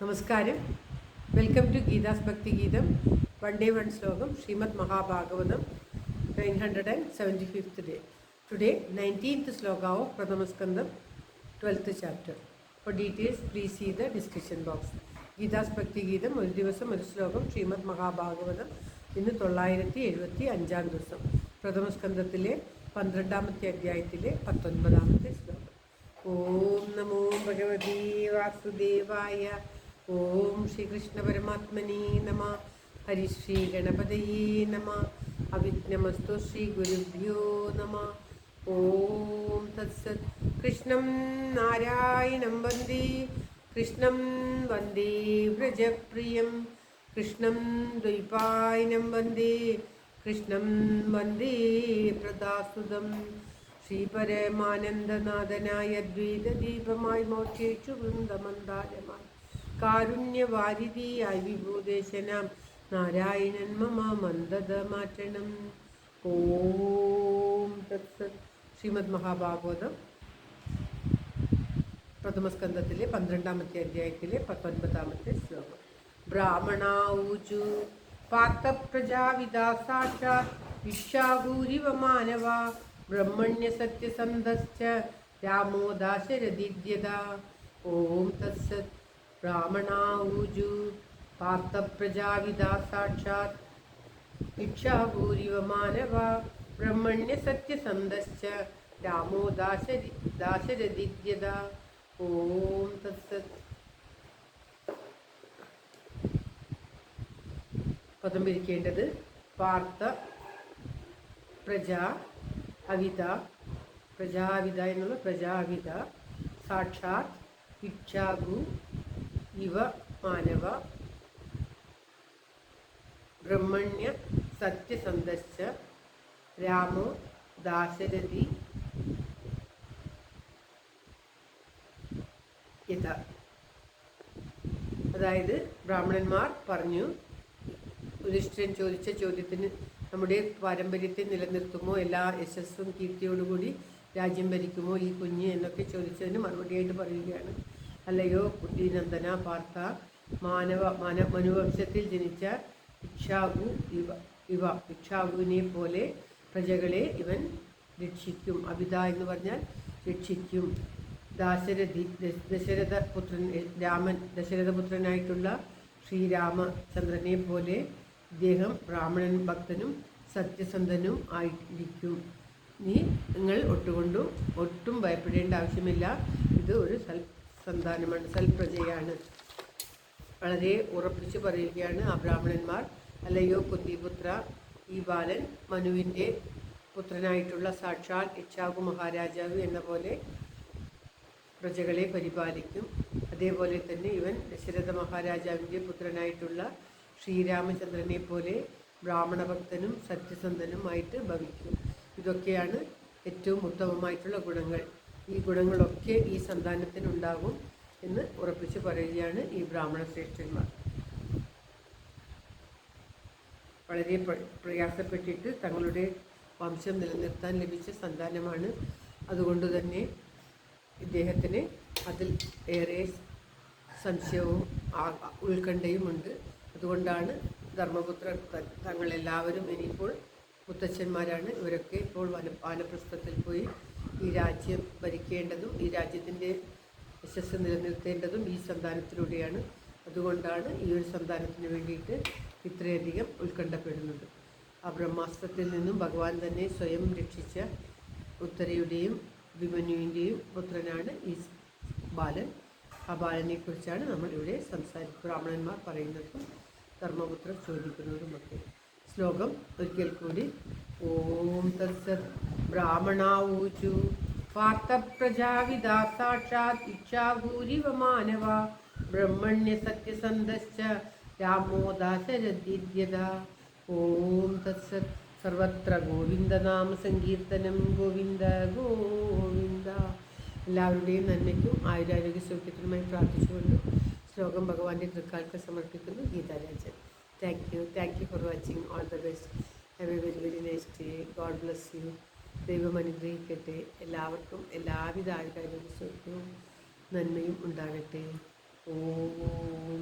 നമസ്കാരം. Welcome to Geetha's ഭക്തി ഗീതം. വൺ ഡേ വൺ ശ്ലോകം. Shrimad Mahabhagavatam 975th day. Today 19th sloka of Pradhamaskandam 12th chapter. For details please see the description box. Geetha's ഭക്തി ഗീതം ഒരു ദിവസം ഒരു ശ്ലോകം. ശ്രീമദ് മഹാഭാഗവതം ഇന്ന് 975 ദിവസം. പ്രഥമസ്കന്ധത്തിലെ 12ാമത്തെ അധ്യായത്തിലെ 19ാമത്തെ ശ്ലോകം. ഓം നമോ ഭഗവതി വാസുദേവായ. ഓം ശ്രീകൃഷ്ണ പരമാത്മനി നമ. ഹരിശ്രീ ഗണപതയേ നമ. അവിഘ്നമസ്തു ശ്രീ ഗുരുഭ്യോ നമ. ഓം തത്സത്. കൃഷ്ണം നാരായണം വന്ദേ. കൃഷ്ണം വന്ദേ വ്രജപ്രിയം. കൃഷ്ണം ദ്വൈപായനം വന്ദേ. കൃഷ്ണം വന്ദേ പ്രദാസുതം. ശ്രീപരമാനന്ദനാഥനായ ദ്വൈതദീപമായി മോക്ഷേഷു വൃന്ദമന്ദാരമായി കാരുണ്യവാരിധിയായി വിഭൂദേശനാം നാരായണൻ മമ മന്ദത മാറ്റണം. ഓം തത്സത്. ശ്രീമദ് മഹാഭാഗവതം പ്രഥമസ്കന്ധത്തിലെ 12ാമത്തെ അധ്യായത്തിലെ 19ാമത്തെ ശ്ലോകം. ബ്രാഹ്മണാഊചു പാർത്ഥ പ്രജാവിദാ സാക്ഷാത് വിശ്വാഭൂരിവ മാനവ ബ്രഹ്മണ്യ സത്യസന്ധശ്ച രാമോ ദാശരഥിദ്യത. ഓം തത്സത്. ബ്രാഹ്മണാഊചു പാർത്ഥ പ്രജാവിദാ സാക്ഷാത് ഇച്ഛാഭൂരിവ മാനവ ബ്രഹ്മണ്യ സത്യസന്ധശ്ച രാമോ ദാശരഥിദ്യത. ഓം തത്സത്. പദം പിരിക്കേണ്ടത് പാർത്ഥ പ്രജ അവിത. പ്രജാവിത എന്നുള്ള പ്രജാവിത സാക്ഷാത് ഇച്ഛാഗു ഇവ മാനവ ബ്രഹ്മണ്യ സത്യസന്ധശ്ച രാമോ ദാശരഥി യഥ. അതായത് ബ്രാഹ്മണന്മാർ പറഞ്ഞു, യുധിഷ്ഠിരൻ ചോദിച്ച ചോദ്യത്തിന് നമ്മുടെ പാരമ്പര്യത്തെ നിലനിർത്തുമോ, എല്ലാ യശസ്സും കീർത്തിയോടുകൂടി രാജ്യം ഭരിക്കുമോ ഈ കുഞ്ഞ് എന്നൊക്കെ ചോദിച്ചതിന് മറുപടിയായിട്ട് പറയുകയാണ്. അല്ലയോ കുട്ടീനന്ദന പാർത്ഥ, മനുവംശത്തിൽ ജനിച്ച ഇക്ഷാഗു ഇക്ഷാഗുവിനെ പോലെ പ്രജകളെ ഇവൻ രക്ഷിക്കും. അവിത എന്ന് പറഞ്ഞാൽ രക്ഷിക്കും. ദശരഥപുത്രനായിട്ടുള്ള ശ്രീരാമചന്ദ്രനെ പോലെ ഇദ്ദേഹം ബ്രാഹ്മണൻ ഭക്തനും സത്യസന്ധനും ആയിരിക്കും. നിങ്ങൾ ഒട്ടും ഭയപ്പെടേണ്ട ആവശ്യമില്ല. ഇത് ഒരു സൽസന്താനമാണ്, സൽപ്രജയാണ്. വളരെ ഉറപ്പിച്ച് പറയുകയാണ് ആ ബ്രാഹ്മണന്മാർ. അല്ലയോ കുന്തിപുത്ര, ഈ ബാലൻ മനുവിൻ്റെ പുത്രനായിട്ടുള്ള സാക്ഷാൽ ഇക്ഷാകു മഹാരാജാവ് എന്ന പോലെ പ്രജകളെ പരിപാലിക്കും. അതേപോലെ തന്നെ ഇവൻ ദശരഥ മഹാരാജാവിൻ്റെ പുത്രനായിട്ടുള്ള ശ്രീരാമചന്ദ്രനെ പോലെ ബ്രാഹ്മണ ഭക്തനും സത്യസന്ധനുമായിട്ട് ഭവിക്കും. ഇതൊക്കെയാണ് ഏറ്റവും ഉത്തമമായിട്ടുള്ള ഗുണങ്ങൾ. ഈ ഗുണങ്ങളൊക്കെ ഈ സന്താനത്തിനുണ്ടാകും എന്ന് ഉറപ്പിച്ച് പറയുകയാണ് ഈ ബ്രാഹ്മണ ശ്രേഷ്ഠന്മാർ. വളരെ പ്രയാസപ്പെട്ടിട്ട് തങ്ങളുടെ വംശം നിലനിർത്താൻ ലഭിച്ച സന്താനമാണ്. അതുകൊണ്ട് തന്നെ ഇദ്ദേഹത്തിന് അതിൽ ഏറെ സംശയവും ഉത്കണ്ഠയുമുണ്ട്. അതുകൊണ്ടാണ് ധർമ്മപുത്രർ തങ്ങളെല്ലാവരും ഇനിയിപ്പോൾ മുത്തച്ഛന്മാരാണ്. ഇവരൊക്കെ ഇപ്പോൾ വാനപ്രസ്ഥത്തിൽ പോയി ഈ രാജ്യം ഭരിക്കേണ്ടതും ഈ രാജ്യത്തിൻ്റെ യശസ് നിലനിർത്തേണ്ടതും ഈ സന്താനത്തിലൂടെയാണ്. അതുകൊണ്ടാണ് ഈ ഒരു സന്താനത്തിന് വേണ്ടിയിട്ട് ഇത്രയധികം ഉത്കണ്ഠപ്പെടുന്നത്. ആ ബ്രഹ്മാസ്ത്രത്തിൽ നിന്നും ഭഗവാൻ തന്നെ സ്വയം രക്ഷിച്ച ഉത്തരയുടെയും അഭിമന്യുവിൻ്റെയും പുത്രനാണ് ഈ ബാലൻ. ആ ബാലനെക്കുറിച്ചാണ് നമ്മൾ ഇവിടെ ബ്രാഹ്മണന്മാർ പറയുന്നതും ധർമ്മപുത്രർ ചോദിക്കുന്നതുമൊക്കെ. ശ്ലോകം ഒരിക്കൽ കൂടി. ഓം തത്സത്. ബ്രാഹ്മണാഊചു പാർത്ഥ പ്രജാവിദാ സാക്ഷാത് ഇച്ഛാഭൂരിവ മാനവ ബ്രഹ്മണ്യ സത്യസന്ധശ്ച രാമോ ദാശരഥിദ്യത. ഓം തത്സത്. സർവത്ര ഗോവിന്ദനാമ സങ്കീർത്തനം. ഗോവിന്ദ ഗോവിന്ദ. എല്ലാവരുടെയും നന്മയ്ക്കും ആയുരാരോഗ്യ സൗഖ്യത്തിനുമായി പ്രാർത്ഥിച്ചുകൊണ്ട് ശ്ലോകം ഭഗവാന്റെ തൃക്കാൽക്ക് സമർപ്പിക്കുന്നു. Geetha Rajan. Thank you for watching. All the best. Have A very very nice day. God bless you. ദൈവം അനുഗ്രഹിക്കട്ടെ. എല്ലാവർക്കും എല്ലാവിധ ആയുരാരോഗ്യ സൗഖ്യവും നന്മയും ഉണ്ടാകട്ടെ. ഓം